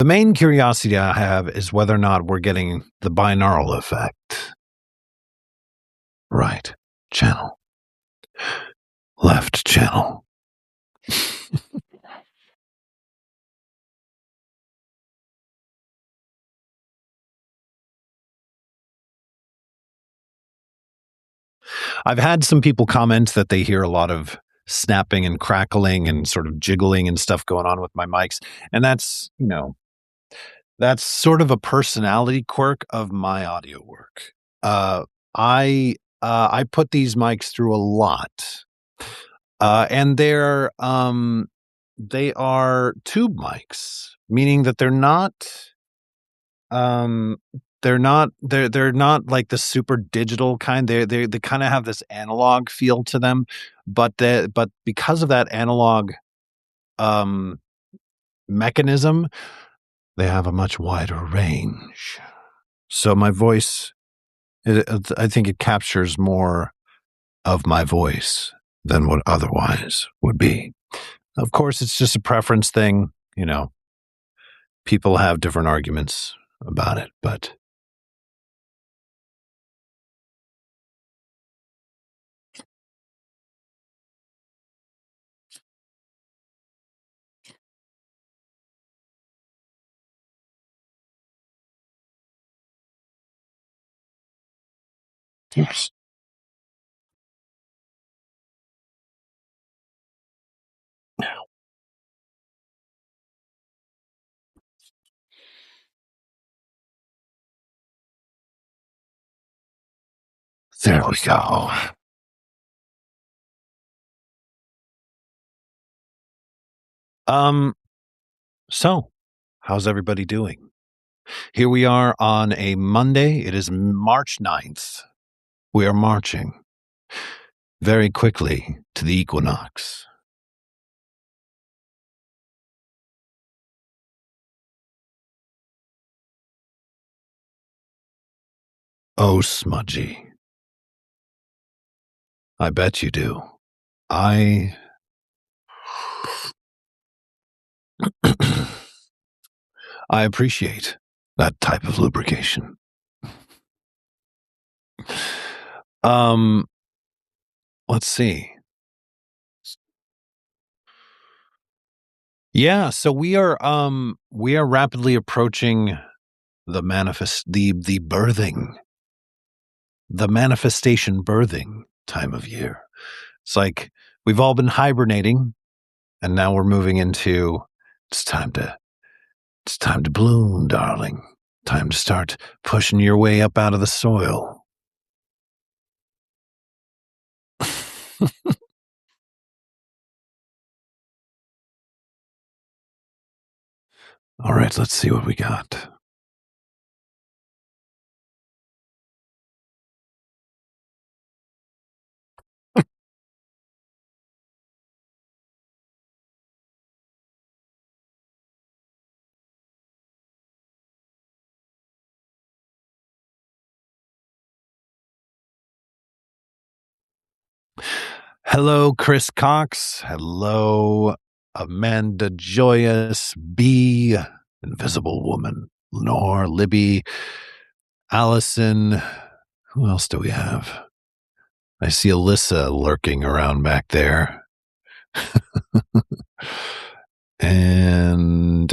The main curiosity I have is whether or not we're getting the binaural effect. Right channel. Left channel. I've had some people comment that they hear a lot of snapping and crackling and sort of jiggling and stuff going on with my mics. And that's sort of a personality quirk of my audio work. Uh, I put these mics through a lot, and they are tube mics, meaning that um they're not like the super digital kind. They kind of have this analog feel to them, but because of that analog um mechanism, they have a much wider range. So my voice, I think it captures more of my voice than what otherwise would be. Of course, it's just a preference thing. People have different arguments about it, but yes. There we go. So how's everybody doing? Here we are on a Monday. It is March 9th. We are marching very quickly to the equinox. Oh, Smudgy. I bet you do. I I appreciate that type of lubrication. Let's see. Yeah, so we are rapidly approaching the manifestation birthing time of year. It's like we've all been hibernating, and now we're moving into it's time to it's time to bloom, darling. Time to start pushing your way up out of the soil. All right, let's see what we got. Hello, Chris Cox. Hello, Amanda Joyous, B, Invisible Woman, Lenore, Libby, Allison. Who else do we have? I see Alyssa lurking around back there. And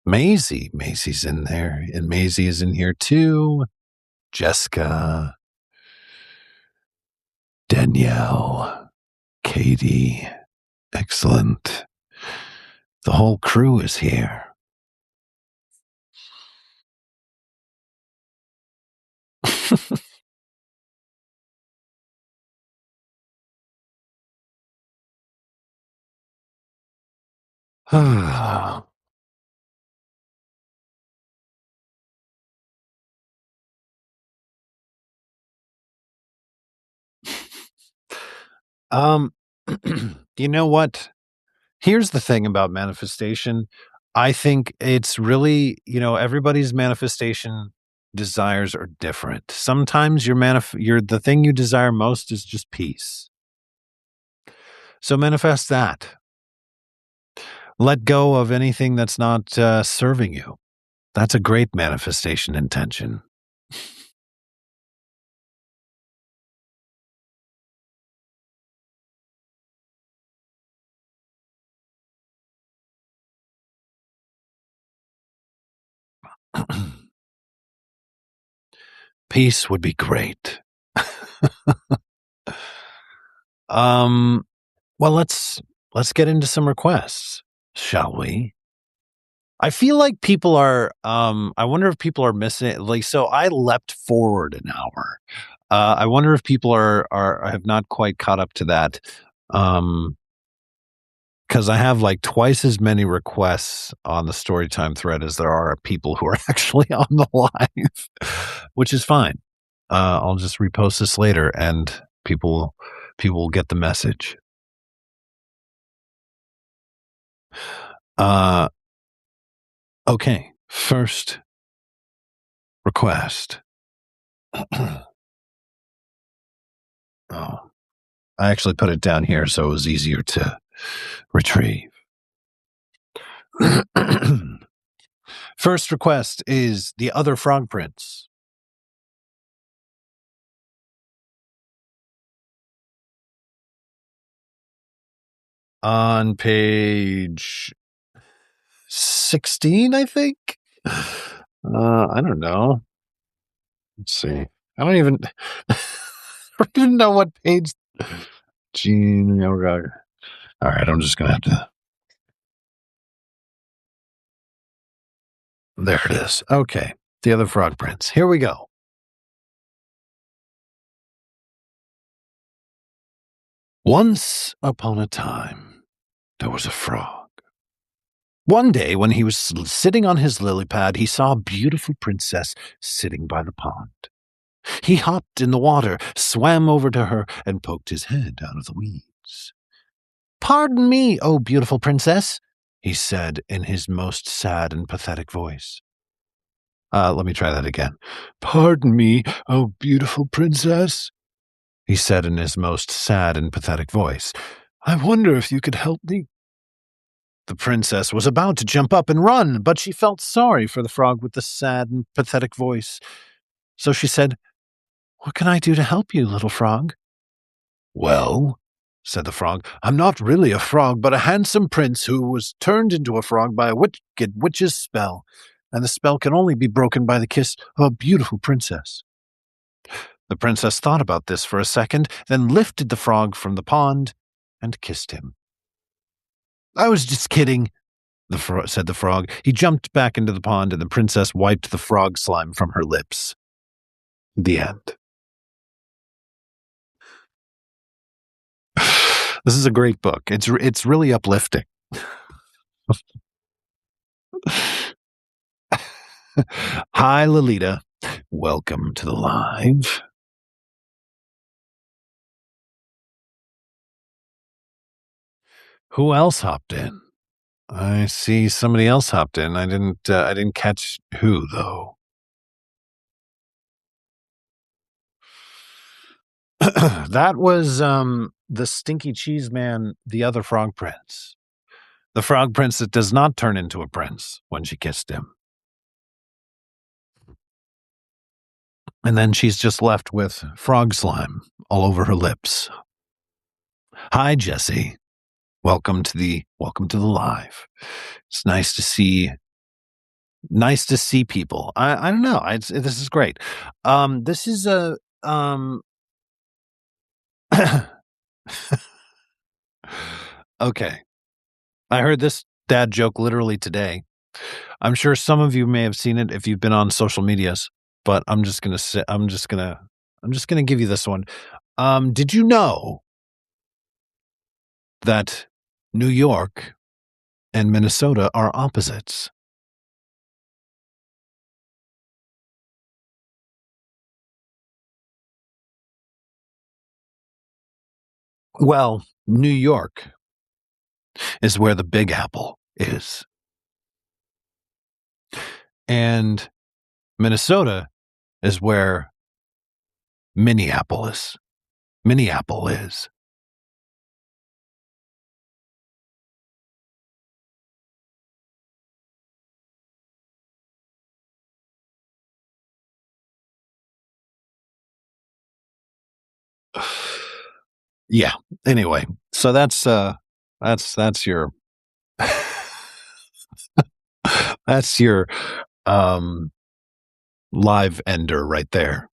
Maisie. Maisie's in there. And Maisie is in here too. Jessica. Danielle. Katie. Excellent. The whole crew is here. um, you know what? Here's the thing about manifestation. I think it's really, everybody's manifestation desires are different. Sometimes the thing you desire most is just peace. So manifest that. Let go of anything that's not serving you. That's a great manifestation intention. Peace would be great. um, well, let's get into some requests, shall we? I feel like people are I wonder if people are missing it. Like, so I leapt forward an hour. I wonder if people are have not quite caught up to that. Um, because I have like twice as many requests on the Storytime thread as there are people who are actually on the live, which is fine. I'll just repost this later, and people will get the message. Uh, okay, first request. Oh, I actually put it down here so it was easier to retrieve. First request is The Other Frog Prince. On page 16, I think. I don't know. Let's see. I don't even I don't even know what page. Gene. All right, I'm just gonna have to. There it is. Okay. The Other Frog Prince. Here we go. Once upon a time, there was a frog. One day, when he was sitting on his lily pad, he saw a beautiful princess sitting by the pond. He hopped in the water, swam over to her, and poked his head out of the weeds. "Pardon me, oh beautiful princess," he said in his most sad and pathetic voice. Let me try that again. "Pardon me, oh beautiful princess," he said in his most sad and pathetic voice. "I wonder if you could help me." The princess was about to jump up and run, but she felt sorry for the frog with the sad and pathetic voice. So she said, "What can I do to help you, little frog?" "Well," said the frog, "I'm not really a frog, but a handsome prince who was turned into a frog by a wicked witch's spell, and the spell can only be broken by the kiss of a beautiful princess." The princess thought about this for a second, then lifted the frog from the pond and kissed him. "I was just kidding," said the frog. He jumped back into the pond, and the princess wiped the frog slime from her lips. The end. This is a great book. It's really uplifting. Hi, Lolita. Welcome to the live. Who else hopped in? I see somebody else hopped in. I didn't catch who though. That was the Stinky Cheese Man, the other frog prince. The frog prince that does not turn into a prince when she kissed him. And then she's just left with frog slime all over her lips. Hi, Jesse. Welcome to the live. It's nice to see people. I don't know. This is great. This is a okay. I heard this dad joke literally today. I'm sure some of you may have seen it if you've been on social medias, but I'm just gonna give you this one. Did you know that New York and Minnesota are opposites? Well, New York is where the Big Apple is. And Minnesota is where Minneapolis is. Yeah. Anyway, so that's your that's your um live ender right there.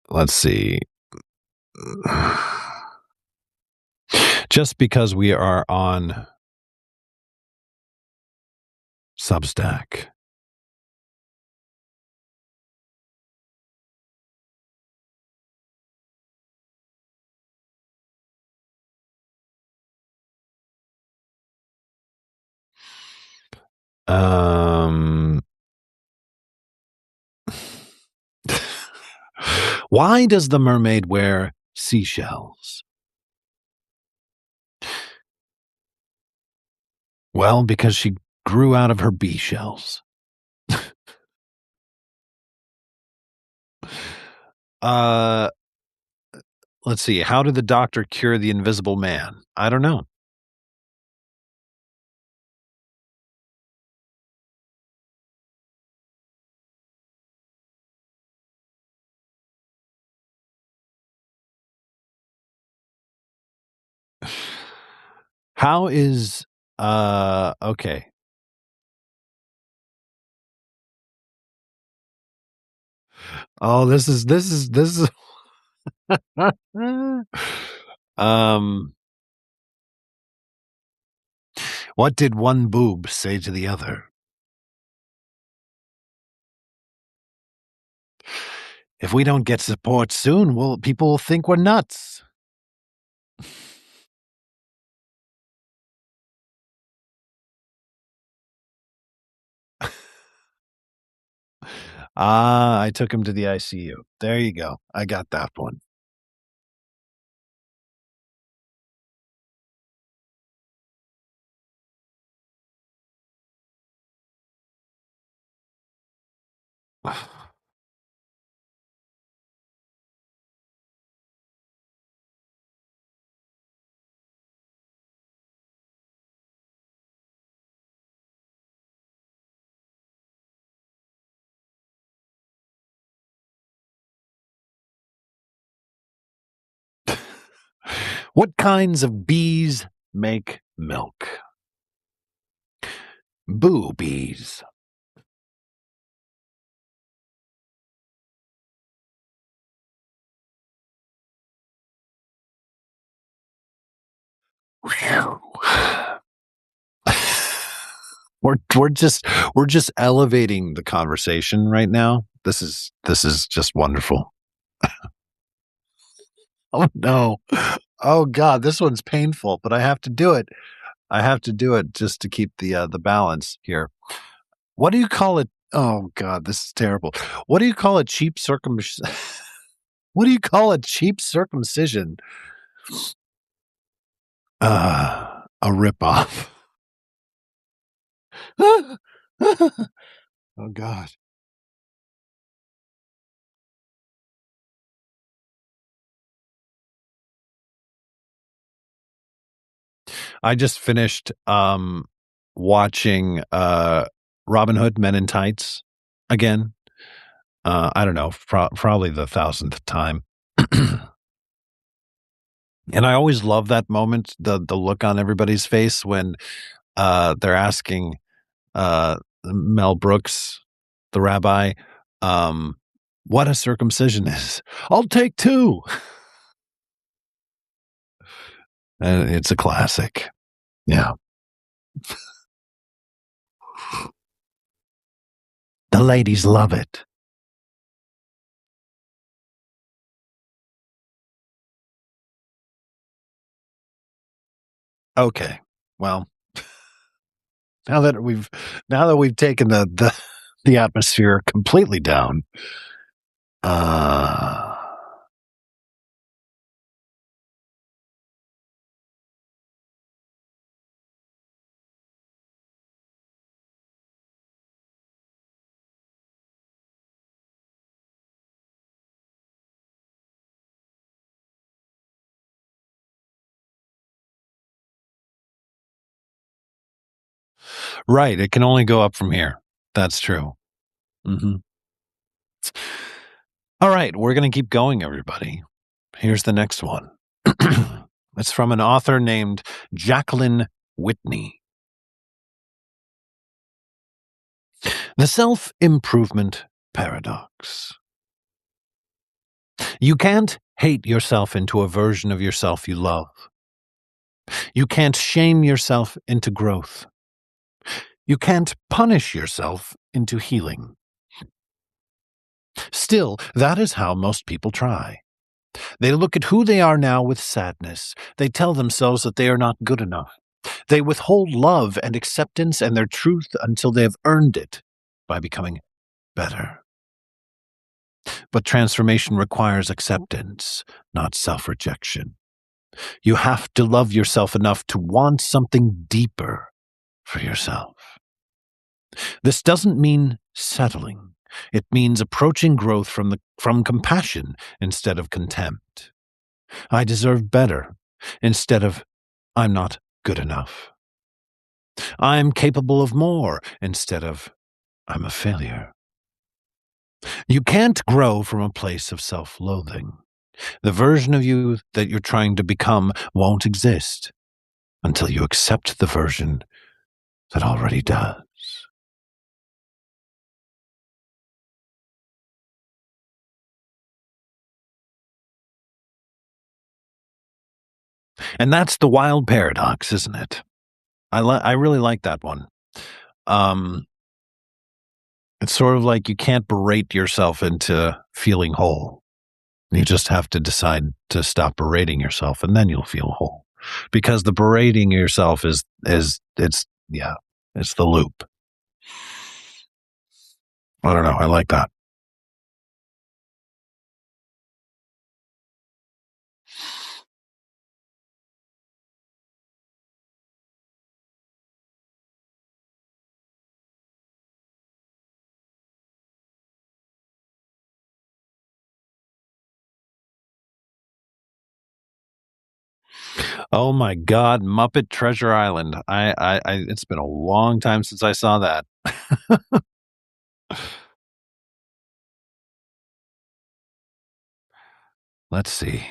Let's see. Just because we are on Substack. Um Why does the mermaid wear seashells? Well, because she grew out of her bee shells. Uh, let's see. How did the doctor cure the invisible man? I don't know. How is okay. Oh, this is um what did one boob say to the other? If we don't get support soon, will people will think we're nuts. Ah, I took him to the ICU. There you go. I got that one. What kinds of bees make milk? Boobies. Whew. We're just elevating the conversation right now. This is just wonderful. Oh no. Oh god, this one's painful, but I have to do it. I have to do it just to keep the balance here. What do you call it? Oh god, this is terrible. What do you call a cheap What do you call a cheap circumcision? A ripoff. Oh god. I just finished watching Robin Hood Men in Tights again. I don't know, probably the thousandth time. And I always love that moment, the look on everybody's face when they're asking Mel Brooks, the rabbi, um, what a circumcision is. I'll take two. And it's a classic. Yeah. The ladies love it. Okay. Well, now that we've now that we've taken the atmosphere completely down, uh Right, it can only go up from here. That's true. Mhm. All right, we're gonna keep going, everybody. Here's the next one. It's from an author named Jacqueline Whitney. The self-improvement paradox. You can't hate yourself into a version of yourself you love. You can't shame yourself into growth. You can't punish yourself into healing. Still, that is how most people try. They look at who they are now with sadness. They tell themselves that they are not good enough. They withhold love and acceptance and their truth until they have earned it by becoming better. But transformation requires acceptance, not self-rejection. You have to love yourself enough to want something deeper for yourself. This doesn't mean settling. It means approaching growth from compassion instead of contempt. I deserve better instead of I'm not good enough. I'm capable of more instead of I'm a failure. You can't grow from a place of self-loathing. The version of you that you're trying to become won't exist until you accept the version that already does. And that's the wild paradox, isn't it? I really like that one. Um, it's sort of like you can't berate yourself into feeling whole. You just have to decide to stop berating yourself, and then you'll feel whole. Because the berating yourself is it's yeah, it's the loop. I don't know. I like that. Oh my God, Muppet Treasure Island. It's been a long time since I saw that. Let's see.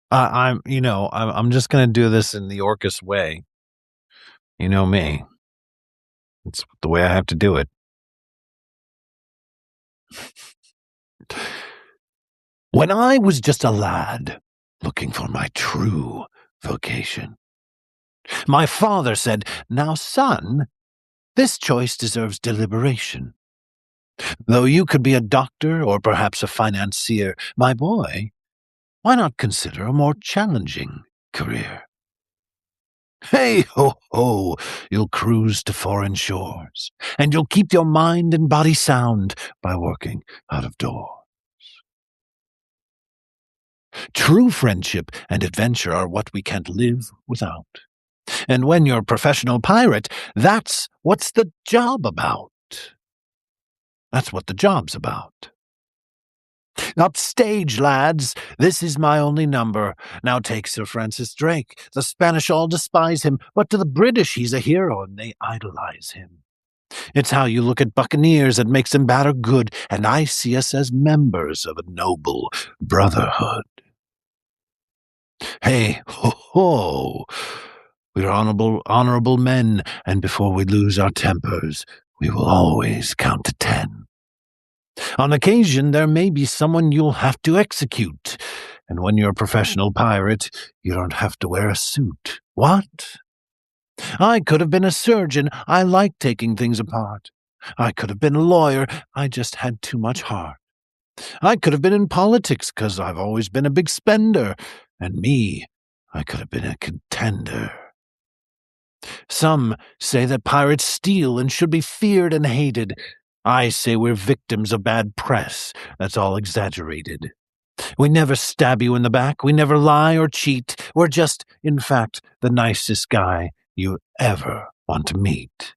I'm just gonna do this in the Orcus way. You know me. It's the way I have to do it. When I was just a lad, looking for my true vocation, my father said, "Now, son, this choice deserves deliberation. Though you could be a doctor or perhaps a financier, my boy, why not consider a more challenging career? Hey ho ho, you'll cruise to foreign shores, and you'll keep your mind and body sound by working out of doors. True friendship and adventure are what we can't live without. And when you're a professional pirate, that's what's the job about. That's what the job's about. Up stage, lads. This is my only number. Now take Sir Francis Drake. The Spanish all despise him, but to the British he's a hero, and they idolize him. It's how you look at buccaneers that makes them bad or good, and I see us as members of a noble brotherhood. Hey, ho, ho! We're honorable men, and before we lose our tempers, we will always count to 10. On occasion, there may be someone you'll have to execute, and when you're a professional pirate, you don't have to wear a suit. What? I could have been a surgeon. I like taking things apart. I could have been a lawyer. I just had too much heart. I could have been in politics because I've always been a big spender. And me, I could have been a contender. Some say that pirates steal and should be feared and hated. I say we're victims of bad press. That's all exaggerated. We never stab you in the back. We never lie or cheat. We're just, in fact, the nicest guy you ever want to meet.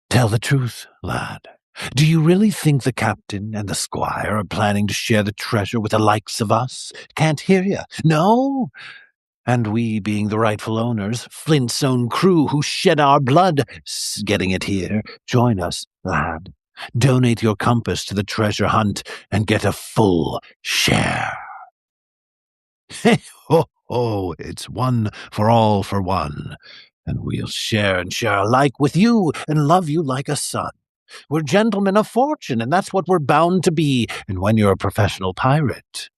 Tell the truth, lad. Do you really think the captain and the squire are planning to share the treasure with the likes of us? Can't hear you. No? And we, being the rightful owners, Flint's own crew who shed our blood, getting it here, join us, lad. Donate your compass to the treasure hunt and get a full share. Hey, ho, ho, it's one for all for one. And we'll share and share alike with you and love you like a son. We're gentlemen of fortune, and that's what we're bound to be. And when you're a professional pirate,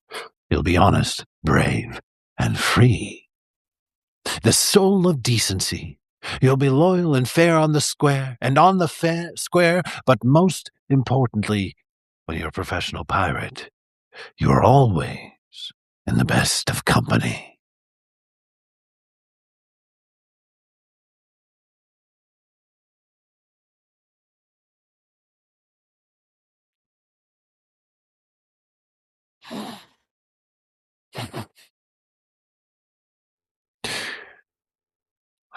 you'll be honest, brave, and free. The soul of decency. You'll be loyal and fair on the square, and on the square, but most importantly, when you're a professional pirate, you're always in the best of company.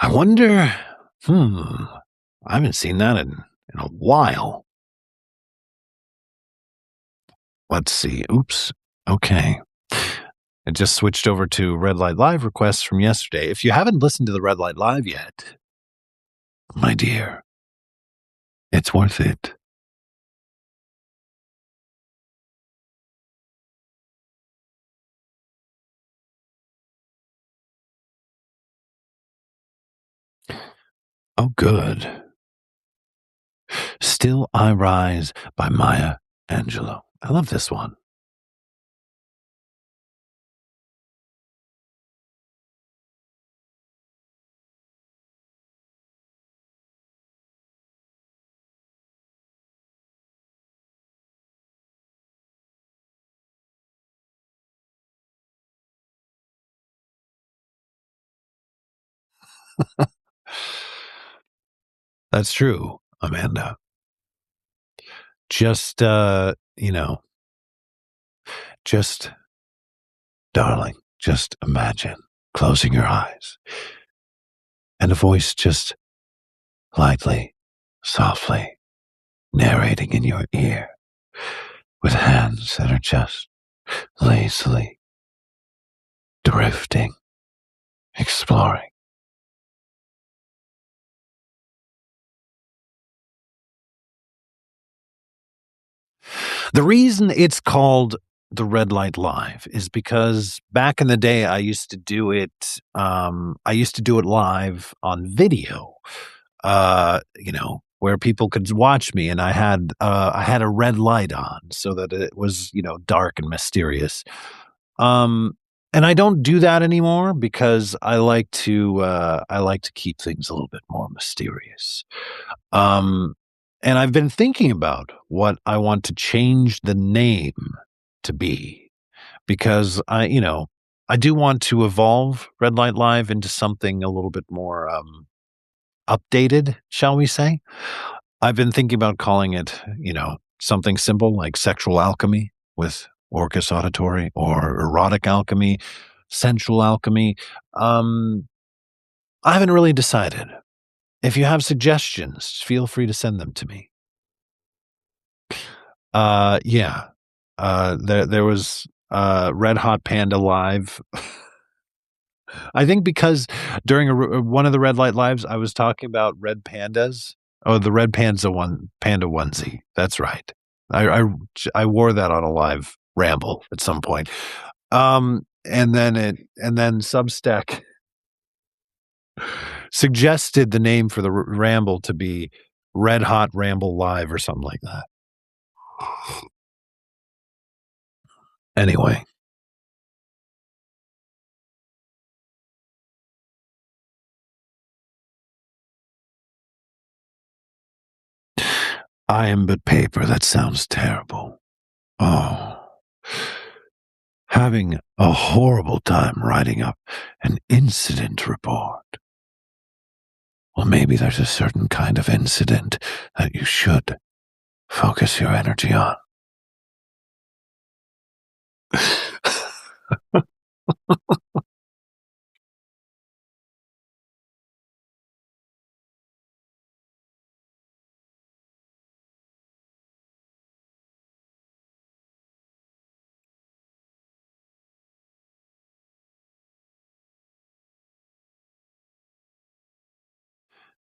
I wonder, I haven't seen that in a while. Let's see. Oops. Okay. It just switched over to Red Light Live requests from yesterday. If you haven't listened to the Red Light Live yet, my dear, it's worth it. Oh, good. Still I Rise by Maya Angelou. I love this one. That's true, Amanda. Just, just, darling, just imagine closing your eyes and a voice just lightly, softly narrating in your ear with hands that are just lazily drifting, exploring. The reason it's called the Red Light Live is because back in the day I used to do it live on video. Where people could watch me and I had a red light on so that it was, dark and mysterious. Um and I don't do that anymore because I like to keep things a little bit more mysterious. Um, and I've been thinking about what I want to change the name to be because I do want to evolve Red Light Live into something a little bit more updated, shall we say? I've been thinking about calling it, something simple like sexual alchemy with Orcus auditory or erotic alchemy, sensual alchemy. Um, I haven't really decided. If you have suggestions, feel free to send them to me. Yeah. There was Red Hot Panda Live. I think because during one of the Red Light Lives, I was talking about red pandas. Oh, the red panda onesie. That's right. I I I wore that on a live ramble at some point. And then Substack suggested the name for the ramble to be Red Hot Ramble Live or something like that. Anyway, I am but paper. That sounds terrible. Oh, having a horrible time writing up an incident report. Well, maybe there's a certain kind of incident that you should focus your energy on.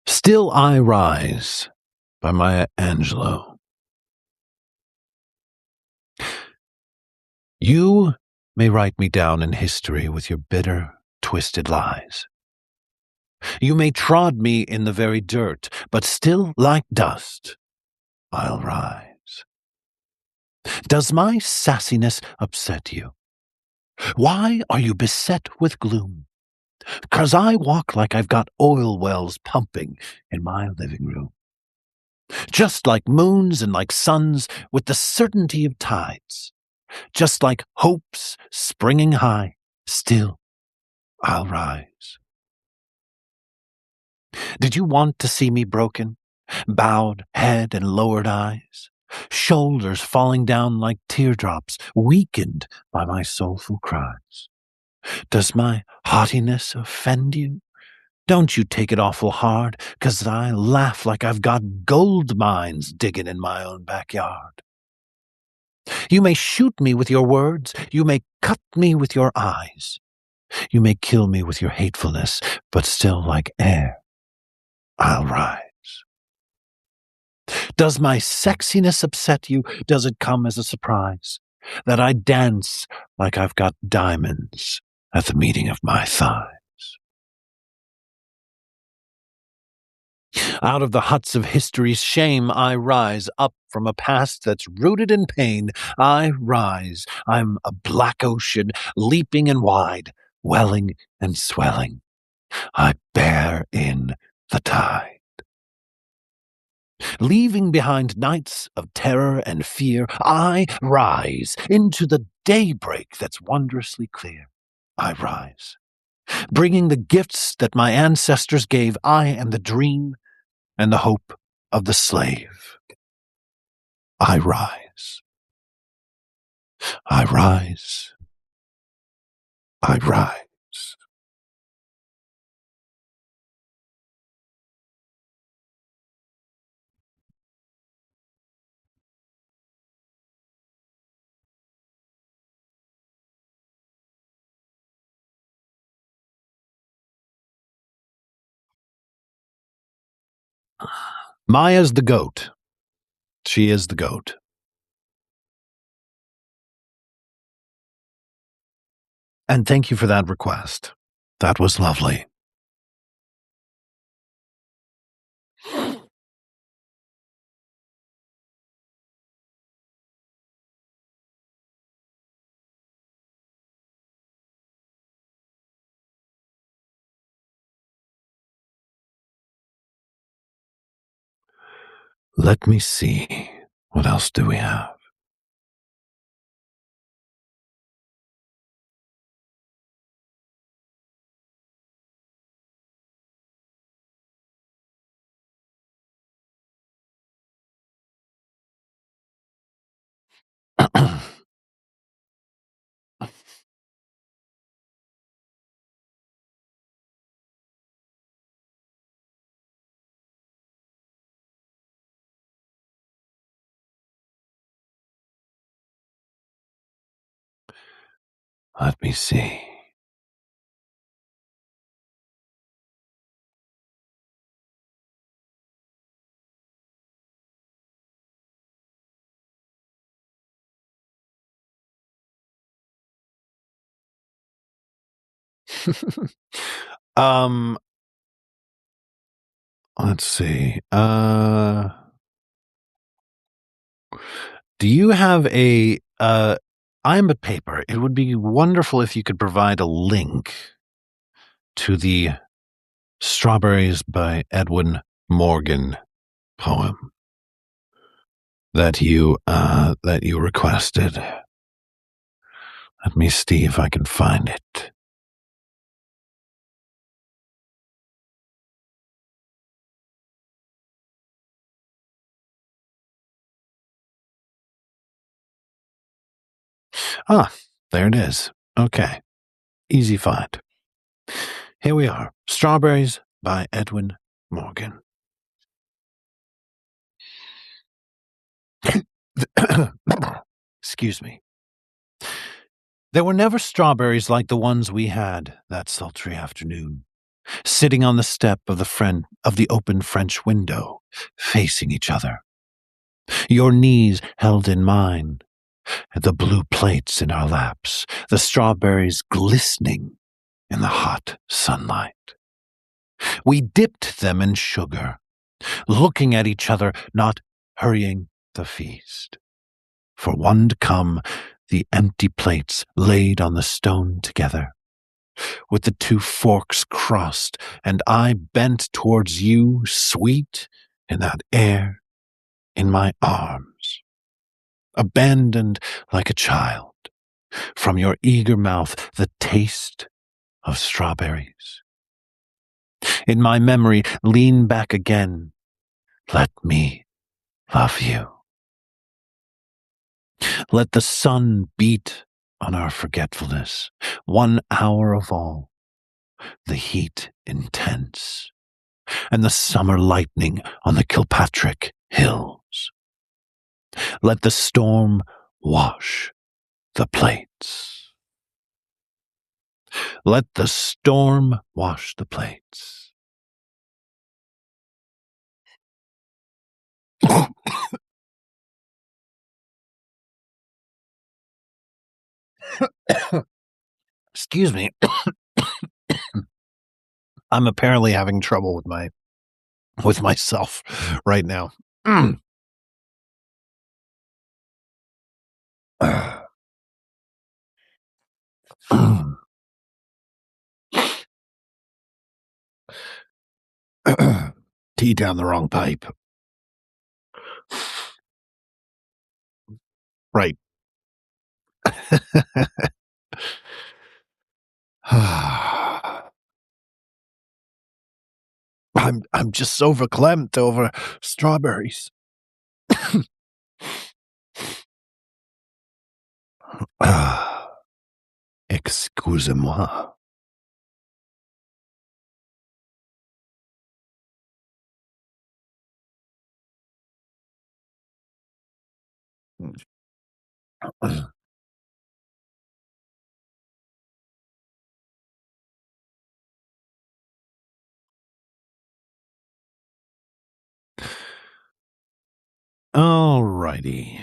Still I Rise by Maya Angelou. You may write me down in history with your bitter, twisted lies. You may trod me in the very dirt, but still like dust I'll rise. Does my sassiness upset you? Why are you beset with gloom? 'Cause I walk like I've got oil wells pumping in my living room. Just like moons and like suns with the certainty of tides. Just like hopes springing high, still I'll rise. Did you want to see me broken? Bowed head and lowered eyes? Shoulders falling down like teardrops, weakened by my soulful cries? Does my haughtiness offend you? Don't you take it awful hard, 'cause I laugh like I've got gold mines digging in my own backyard. You may shoot me with your words, you may cut me with your eyes, you may kill me with your hatefulness, but still like air, I'll rise. Does my sexiness upset you? Does it come as a surprise that I dance like I've got diamonds at the meeting of my thighs? Out of the huts of history's shame, I rise up from a past that's rooted in pain. I rise. I'm a black ocean, leaping and wide, welling and swelling. I bear in the tide. Leaving behind nights of terror and fear, I rise into the daybreak that's wondrously clear. I rise. Bringing the gifts that my ancestors gave, I am the dream and the hope of the slave. I rise. I rise. I rise. Maya's the goat. She is the goat. And thank you for that request. That was lovely. Let me see. What else do we have? Let me see. um, let's see. Do you have a I'm a paper. It would be wonderful if you could provide a link to the Strawberries by Edwin Morgan poem that you requested. Let me see if I can find it. Ah, there it is. Okay. Easy find. Here we are. Strawberries by Edwin Morgan. Excuse me. There were never strawberries like the ones we had that sultry afternoon. sitting on the step of the open French window, facing each other. Your knees held in mine, the blue plates in our laps, the strawberries glistening in the hot sunlight. We dipped them in sugar, looking at each other, not hurrying the feast. For one to come, the empty plates laid on the stone together, with the two forks crossed, and I bent towards you, sweet in that air, in my arms, abandoned like a child, from your eager mouth the taste of strawberries. In my memory, lean back again, let me love you. Let the sun beat on our forgetfulness, 1 hour of all, the heat intense, and the summer lightning on the Kilpatrick hills. Let the storm wash the plates. Let the storm wash the plates. Excuse me. I'm apparently having trouble with myself right now. Tea down the wrong pipe. Right. I'm just so verklempt over strawberries. Excusez-moi. All righty.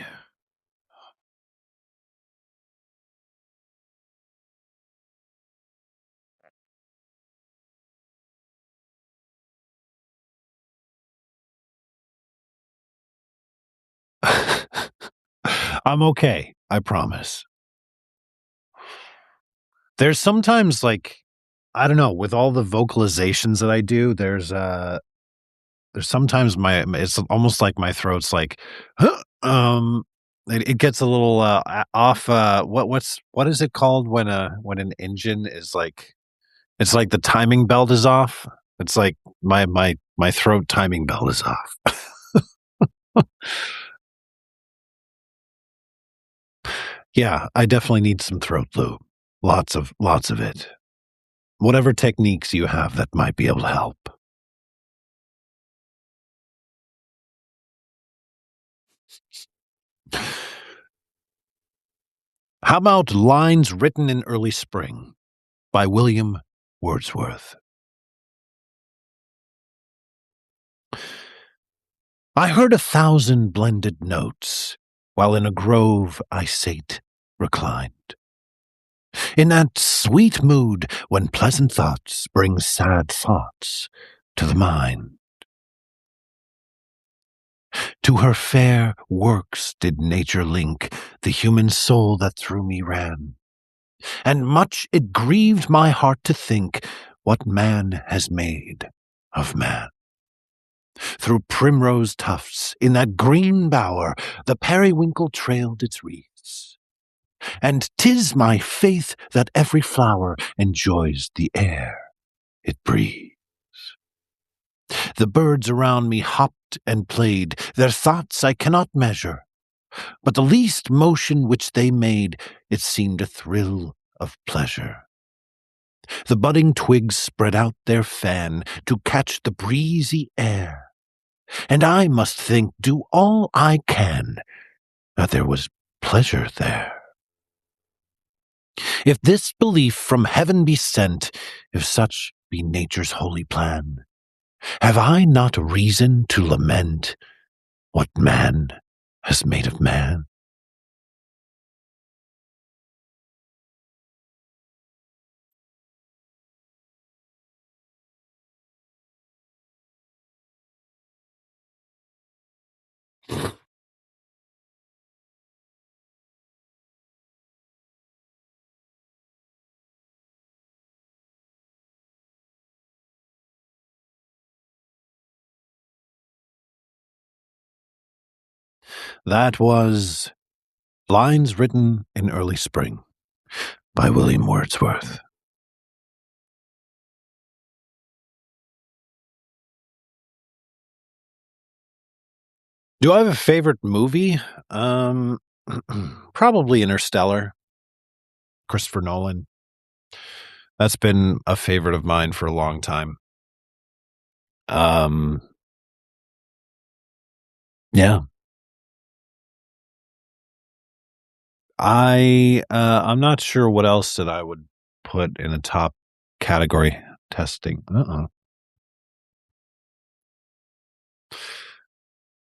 I'm okay, I promise. There's sometimes I don't know, with all the vocalizations that I do, there's sometimes it's almost like my throat's like, huh, it gets a little off. What is it called when an engine is like, it's like the timing belt is off. It's like my throat timing belt is off. Yeah, I definitely need some throat lube. Lots of it. Whatever techniques you have that might be able to help. How about Lines Written in Early Spring by William Wordsworth? I heard 1,000 blended notes, while in a grove I sate reclined. In that sweet mood when pleasant thoughts bring sad thoughts to the mind. To her fair works did nature link the human soul that through me ran, and much it grieved my heart to think what man has made of man. Through primrose tufts, in that green bower, the periwinkle trailed its wreaths. And 'tis my faith that every flower enjoys the air it breathes. The birds around me hopped and played, their thoughts I cannot measure, but the least motion which they made, it seemed a thrill of pleasure. The budding twigs spread out their fan to catch the breezy air, and I must think, do all I can, that there was pleasure there. If this belief from heaven be sent, if such be nature's holy plan? Have I not reason to lament what man has made of man? That was Lines Written in Early Spring by William Wordsworth. Do I have a favorite movie? Um, Probably Interstellar, Christopher Nolan. That's been a favorite of mine for a long time. Um, yeah, I'm not sure what else that I would put in a top category. Testing.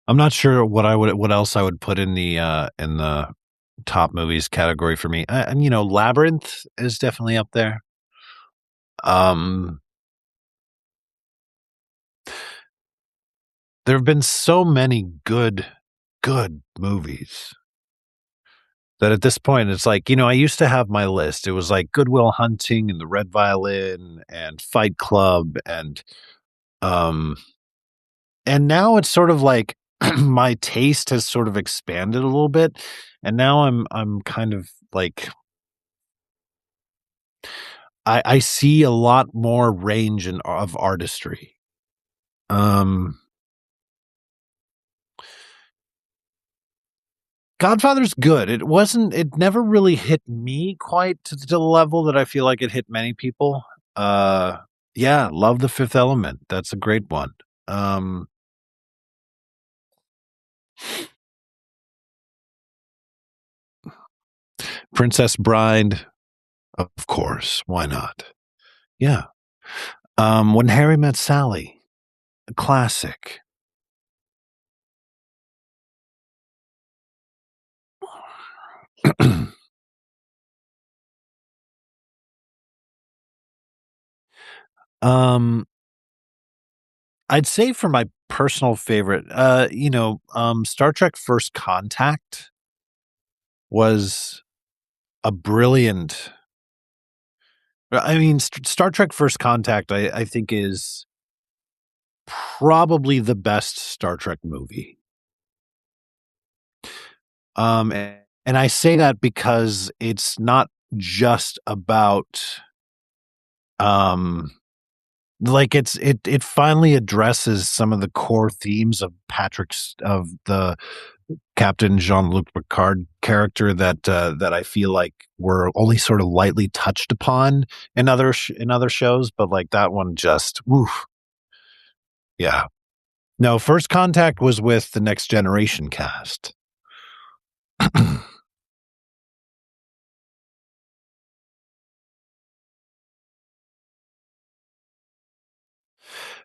I'm not sure what else I would put in the top movies category for me. And Labyrinth is definitely up there. Um, there have been so many good movies that at this point it's like, I used to have my list. It was like Good Will Hunting and The Red Violin and Fight Club um and now it's sort of like my taste has sort of expanded a little bit, and now I'm kind of like I see a lot more range of artistry. Um, Godfather's good. It never really hit me quite to the level that I feel like it hit many people. Uh, yeah, love The Fifth Element. That's a great one. Um, Princess Bride, of course. Why not? Yeah. When Harry Met Sally, a classic. um, I'd say for my personal favorite, Star Trek First Contact was a brilliant. I mean, Star Trek First Contact, I think, is probably the best Star Trek movie. And I say that because it's not just about, um, like it finally addresses some of the core themes of the Captain Jean-Luc Picard character that I feel like were only sort of lightly touched upon in other shows, but like that one just woof. Yeah. No, First Contact was with the Next Generation cast.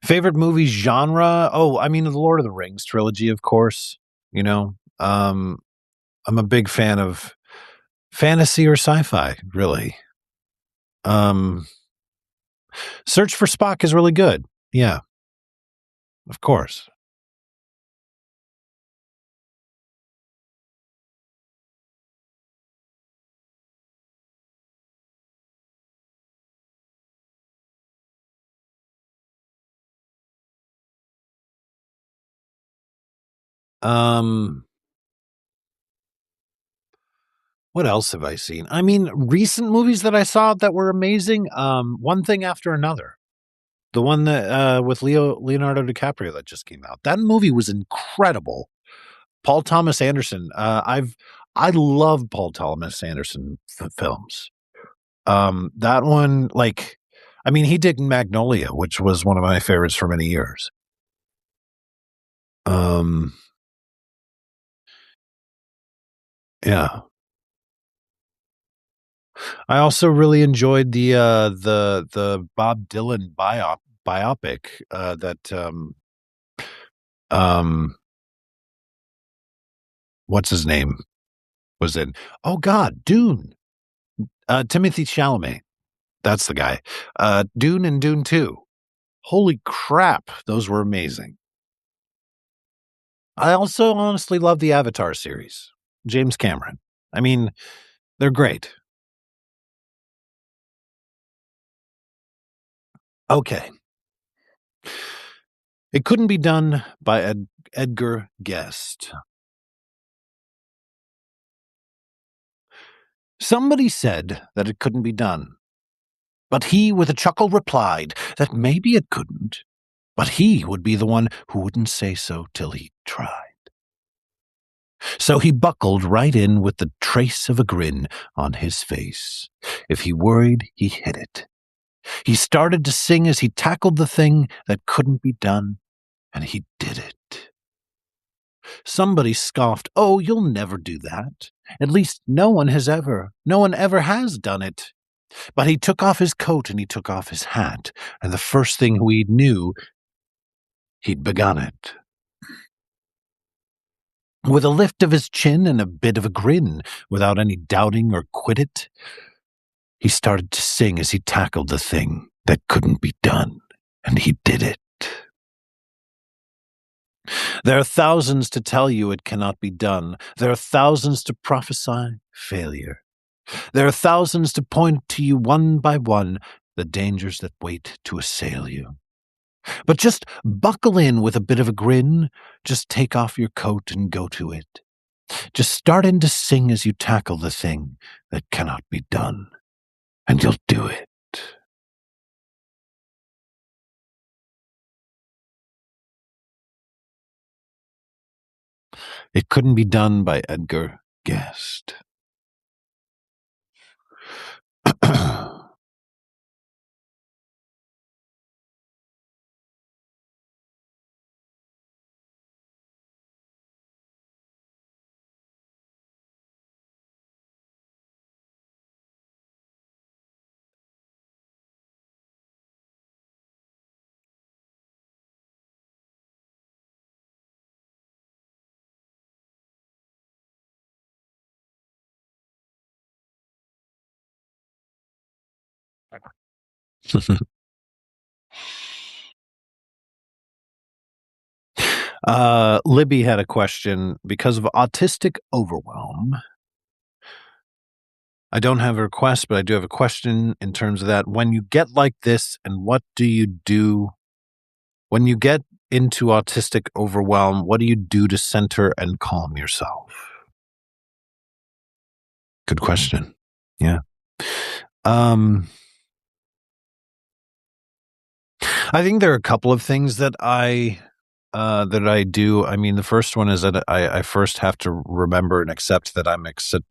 Favorite movie genre? Oh, I mean the Lord of the Rings trilogy, of course. You know, um, I'm a big fan of fantasy or sci-fi, really. Um, Search for Spock is really good. Yeah, of course. Um, what else have I seen? I mean, recent movies that I saw that were amazing. One Thing After Another. The one that with Leonardo DiCaprio that just came out. That movie was incredible. Paul Thomas Anderson. I love Paul Thomas Anderson films. That one, like, I mean, he did Magnolia, which was one of my favorites for many years. Um, yeah. I also really enjoyed the Bob Dylan biopic, that, um, what's his name was in. Oh god, Dune, Timothy Chalamet, that's the guy. Dune and Dune 2. Holy crap, those were amazing. I also honestly love the Avatar series, James Cameron. I mean, they're great. Okay. It couldn't be done by Edgar Guest. Somebody said that it couldn't be done, but he with a chuckle replied that maybe it couldn't, but he would be the one who wouldn't say so till he tried. So he buckled right in with the trace of a grin on his face. If he worried, he hid it. He started to sing as he tackled the thing that couldn't be done, and he did it. Somebody scoffed, "Oh, you'll never do that. At least no one ever has done it." But he took off his coat and he took off his hat, and the first thing we knew, he'd begun it. With a lift of his chin and a bit of a grin, without any doubting or quit it, he started to sing as he tackled the thing that couldn't be done, and he did it. There are thousands to tell you it cannot be done. There are thousands to prophesy failure. There are thousands to point to you one by one the dangers that wait to assail you. But just buckle in with a bit of a grin. Just take off your coat and go to it. Just start in to sing as you tackle the thing that cannot be done, and you'll do it. It couldn't be done by Edgar Guest. Libby had a question because of autistic overwhelm. I don't have a request, but I do have a question in terms of that. When you get like this, and what do you do when you get into autistic overwhelm? What do you do to center and calm yourself? Good question. Yeah. I think there are a couple of things that I do. I mean, the first one is that I first have to remember and accept that I'm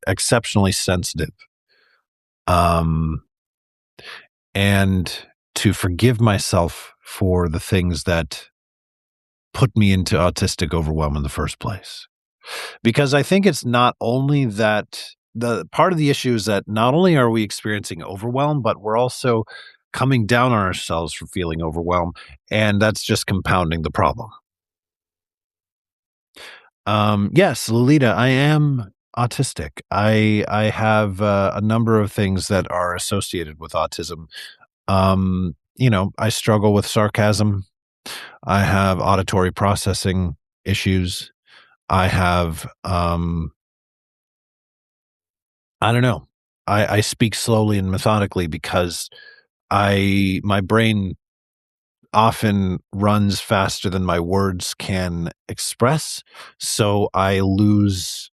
exceptionally sensitive. Um, and to forgive myself for the things that put me into autistic overwhelm in the first place. Because I think it's not only that the part of the issue is that not only are we experiencing overwhelm, but we're also coming down on ourselves for feeling overwhelmed. And that's just compounding the problem. Yes, Lolita, I am autistic. I have a number of things that are associated with autism. I struggle with sarcasm. I have auditory processing issues. I have, I don't know. I speak slowly and methodically because my brain often runs faster than my words can express. So I lose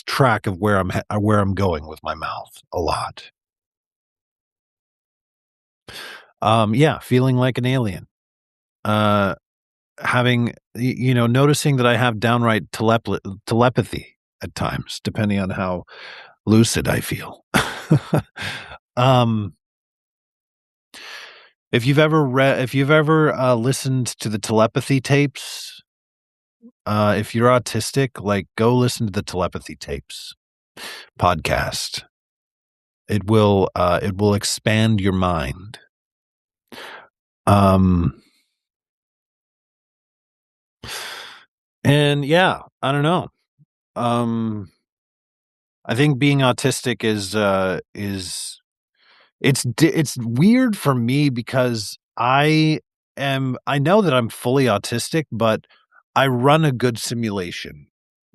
track of where I'm going with my mouth a lot. Yeah, feeling like an alien. Uh, noticing that I have downright telepathy at times, depending on how lucid I feel. um, if you've ever listened to the telepathy tapes, if you're autistic, like go listen to the telepathy tapes. podcast. It will expand your mind. Um, and yeah, I don't know. Um, I think being autistic is it's weird for me because I know that I'm fully autistic, but I run a good simulation.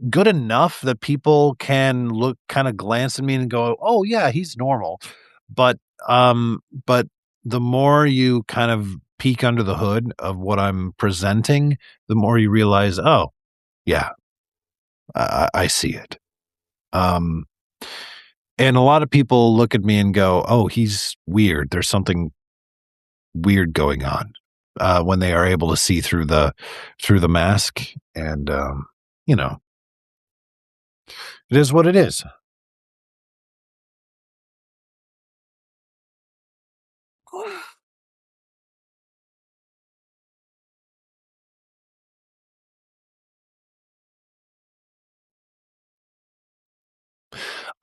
Good enough that people can look kinda glance at me and go, "Oh, yeah, he's normal." But, but the more you kind of peek under the hood of what I'm presenting, the more you realize, "Oh, yeah, I see it." Um, and a lot of people look at me and go, "Oh, he's weird. There's something weird going on," when they are able to see through the mask, and, you know, it is what it is.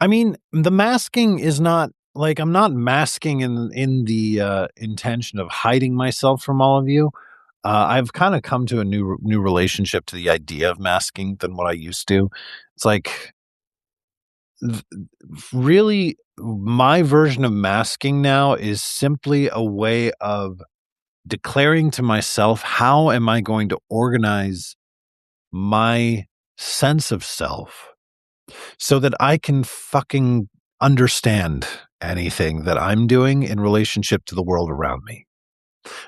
I mean, the masking is not like, I'm not masking in the, intention of hiding myself from all of you. I've kinda come to a new relationship to the idea of masking than what I used to. It's like, th really, my version of masking now is simply a way of declaring to myself, "How am I going to organize my sense of self so that I can fucking understand anything that I'm doing in relationship to the world around me."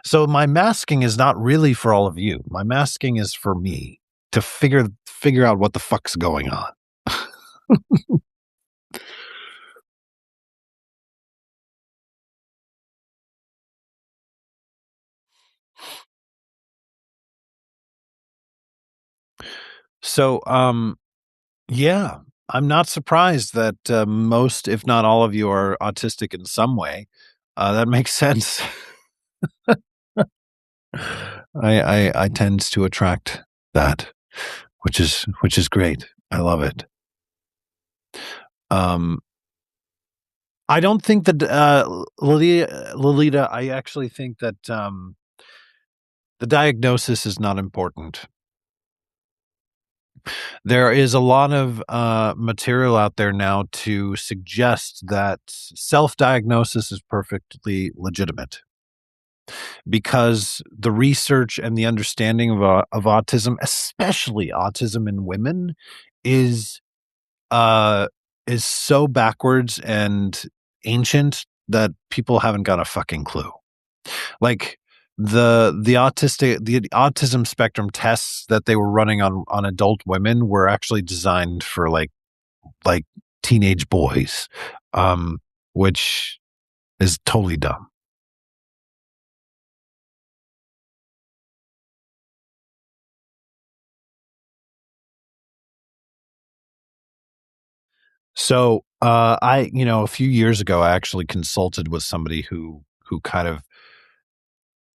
So my masking is not really for all of you. My masking is for me to figure out what the fuck's going on. So, yeah, I'm not surprised that most, if not all of you, are autistic in some way. That makes sense. I tend to attract that, which is great. I love it. Um, I don't think that Lolita. I actually think that the diagnosis is not important. There is a lot of material out there now to suggest that self-diagnosis is perfectly legitimate because the research and the understanding of autism, especially autism in women, is uh, is so backwards and ancient that people haven't got a fucking clue. Like the autism spectrum tests that they were running on adult women were actually designed for like teenage boys, um, which is totally dumb. So, a few years ago, I actually consulted with somebody who kind of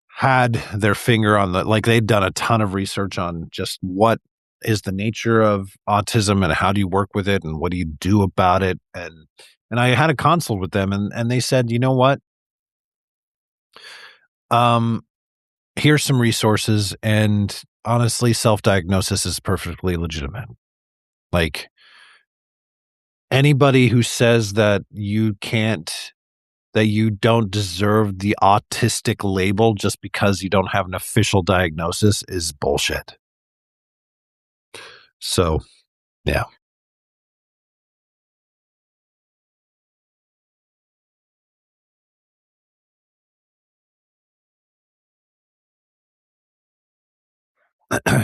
had their finger on the like they'd done a ton of research on just what is the nature of autism and how do you work with it and what do you do about it, and I had a consult with them and they said, "You know what? Um here's some resources and honestly self-diagnosis is perfectly legitimate. Like anybody who says that you don't deserve the autistic label just because you don't have an official diagnosis is bullshit." So, yeah.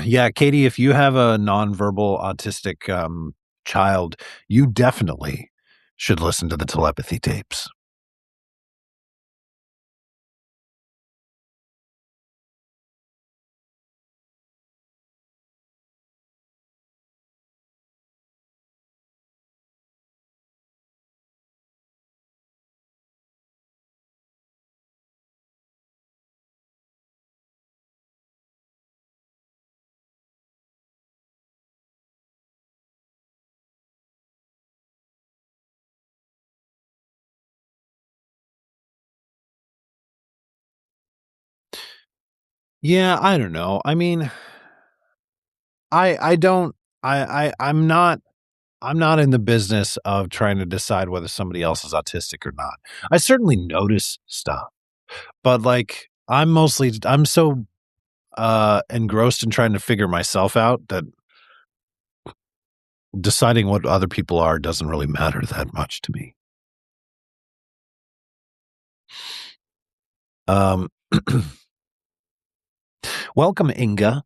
Yeah, Katie, if you have a nonverbal autistic, child, you definitely should listen to the telepathy tapes. Yeah, I don't know. I mean, I don't I'm not in the business of trying to decide whether somebody else is autistic or not. I certainly notice stuff, but, like, I'm so, engrossed in trying to figure myself out that deciding what other people are doesn't really matter that much to me. Um, welcome, Inga.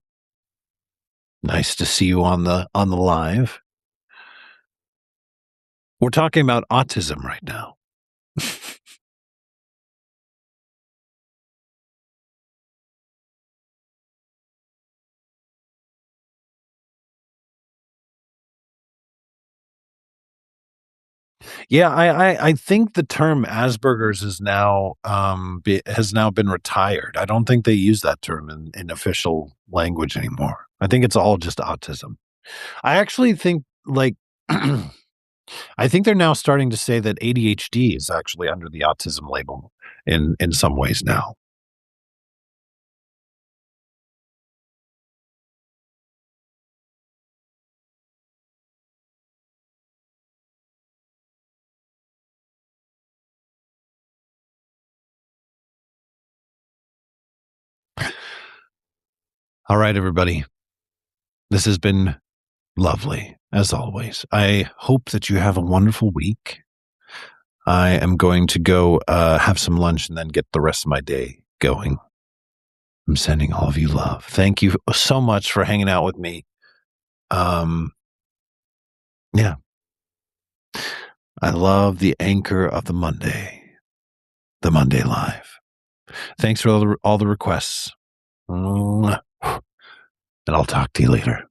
Nice to see you on the live. We're talking about autism right now. Yeah, I think the term Asperger's is now, has now been retired. I don't think they use that term in official language anymore. I think it's all just autism. I actually think, like, I think they're now starting to say that ADHD is actually under the autism label in some ways now. All right, everybody. This has been lovely, as always. I hope that you have a wonderful week. I am going to go have some lunch and then get the rest of my day going. I'm sending all of you love. Thank you so much for hanging out with me. Um, yeah, I love the anchor of the Monday Live. Thanks for all the requests. And I'll talk to you later.